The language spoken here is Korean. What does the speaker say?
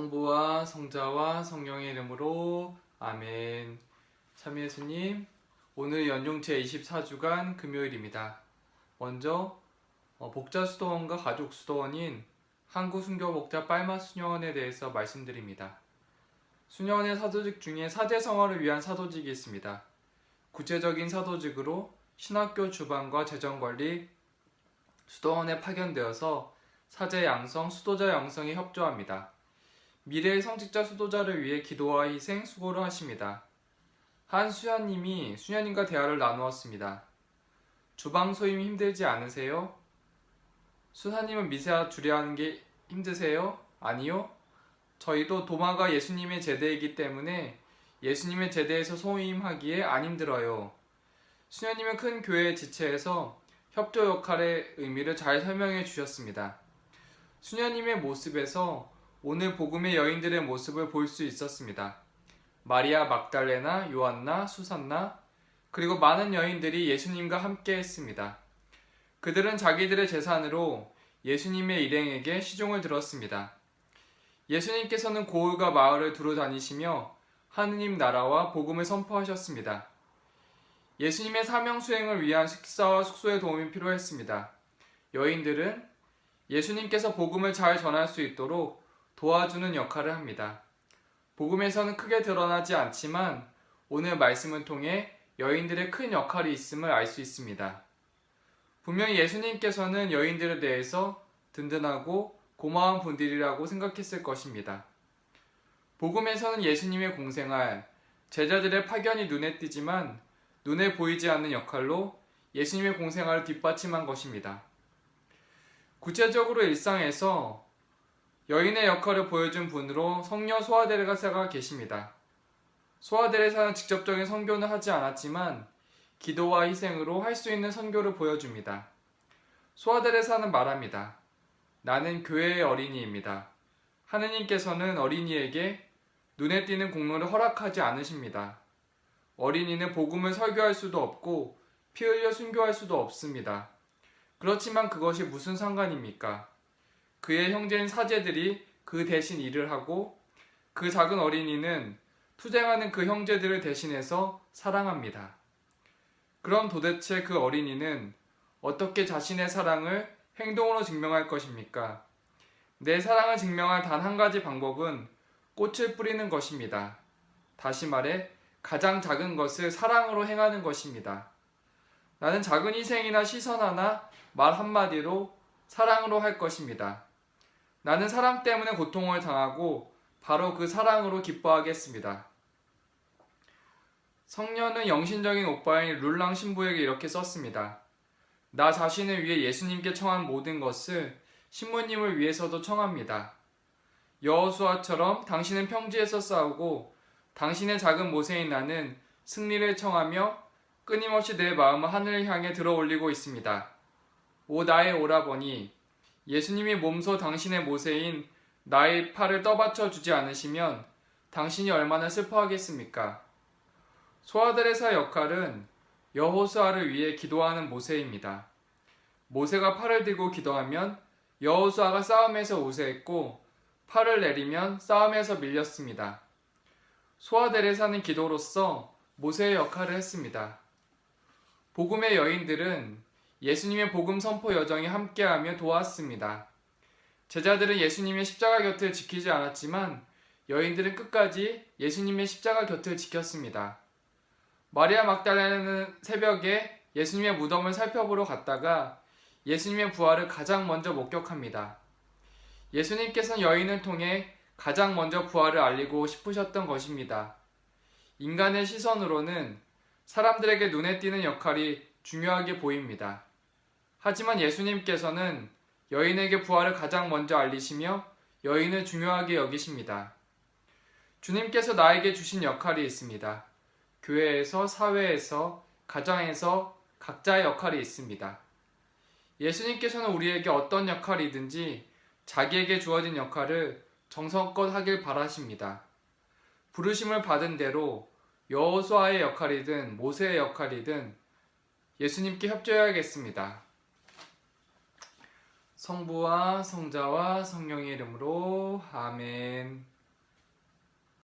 성부와 성자와 성령의 이름으로 아멘. 참 예수님, 오늘 연중 제24주간 금요일입니다. 먼저 복자수도원과 가족수도원인 한국순교복자 빨마수녀원에 대해서 말씀드립니다. 수녀원의 사도직 중에 사제성화를 위한 사도직이 있습니다. 구체적인 사도직으로 신학교 주방과 재정관리, 수도원에 파견되어서 사제 양성, 수도자 양성에 협조합니다. 미래의 성직자 수도자를 위해 기도와 희생, 수고를 하십니다. 한 수녀님이 수녀님과 대화를 나누었습니다. 주방 소임 힘들지 않으세요? 수사님은 미사 주례하는 게 힘드세요? 아니요. 저희도 도마가 예수님의 제대이기 때문에 예수님의 제대에서 소임하기에 안 힘들어요. 수녀님은 큰 교회의 지체에서 협조 역할의 의미를 잘 설명해 주셨습니다. 수녀님의 모습에서 오늘 복음의 여인들의 모습을 볼 수 있었습니다. 마리아 막달레나, 요한나, 수산나, 그리고 많은 여인들이 예수님과 함께 했습니다. 그들은 자기들의 재산으로 예수님의 일행에게 시종을 들었습니다. 예수님께서는 고을과 마을을 두루 다니시며 하느님 나라와 복음을 선포하셨습니다. 예수님의 사명 수행을 위한 식사와 숙소의 도움이 필요했습니다. 여인들은 예수님께서 복음을 잘 전할 수 있도록 도와주는 역할을 합니다. 복음에서는 크게 드러나지 않지만 오늘 말씀을 통해 여인들의 큰 역할이 있음을 알 수 있습니다. 분명히 예수님께서는 여인들에 대해서 든든하고 고마운 분들이라고 생각했을 것입니다. 복음에서는 예수님의 공생활, 제자들의 파견이 눈에 띄지만 눈에 보이지 않는 역할로 예수님의 공생활을 뒷받침한 것입니다. 구체적으로 일상에서 여인의 역할을 보여준 분으로 성녀 소아데레사가 계십니다. 소아데레사는 직접적인 선교는 하지 않았지만 기도와 희생으로 할 수 있는 선교를 보여줍니다. 소아데레사는 말합니다. 나는 교회의 어린이입니다. 하느님께서는 어린이에게 눈에 띄는 공로를 허락하지 않으십니다. 어린이는 복음을 설교할 수도 없고 피 흘려 순교할 수도 없습니다. 그렇지만 그것이 무슨 상관입니까? 그의 형제인 사제들이 그 대신 일을 하고 그 작은 어린이는 투쟁하는 그 형제들을 대신해서 사랑합니다. 그럼 도대체 그 어린이는 어떻게 자신의 사랑을 행동으로 증명할 것입니까? 내 사랑을 증명할 단 한 가지 방법은 꽃을 뿌리는 것입니다. 다시 말해 가장 작은 것을 사랑으로 행하는 것입니다. 나는 작은 희생이나 시선 하나, 말 한마디로 사랑으로 할 것입니다. 나는 사랑 때문에 고통을 당하고 바로 그 사랑으로 기뻐하겠습니다. 성녀는 영신적인 오빠인 룰랑 신부에게 이렇게 썼습니다. 나 자신을 위해 예수님께 청한 모든 것을 신부님을 위해서도 청합니다. 여호수아처럼 당신은 평지에서 싸우고 당신의 작은 모세인 나는 승리를 청하며 끊임없이 내 마음을 하늘을 향해 들어올리고 있습니다. 오 나의 오라버니, 예수님이 몸소 당신의 모세인 나의 팔을 떠받쳐 주지 않으시면 당신이 얼마나 슬퍼하겠습니까? 소아데레사 역할은 여호수아를 위해 기도하는 모세입니다. 모세가 팔을 들고 기도하면 여호수아가 싸움에서 우세했고 팔을 내리면 싸움에서 밀렸습니다. 소아데레사는 기도로서 모세의 역할을 했습니다. 복음의 여인들은 예수님의 복음 선포 여정에 함께하며 도왔습니다. 제자들은 예수님의 십자가 곁을 지키지 않았지만 여인들은 끝까지 예수님의 십자가 곁을 지켰습니다. 마리아 막달레나는 새벽에 예수님의 무덤을 살펴보러 갔다가 예수님의 부활을 가장 먼저 목격합니다. 예수님께서는 여인을 통해 가장 먼저 부활을 알리고 싶으셨던 것입니다. 인간의 시선으로는 사람들에게 눈에 띄는 역할이 중요하게 보입니다. 하지만 예수님께서는 여인에게 부활을 가장 먼저 알리시며 여인을 중요하게 여기십니다. 주님께서 나에게 주신 역할이 있습니다. 교회에서, 사회에서, 가정에서 각자의 역할이 있습니다. 예수님께서는 우리에게 어떤 역할이든지 자기에게 주어진 역할을 정성껏 하길 바라십니다. 부르심을 받은 대로 여호수아의 역할이든 모세의 역할이든 예수님께 협조해야겠습니다. 성부와 성자와 성령의 이름으로 아멘.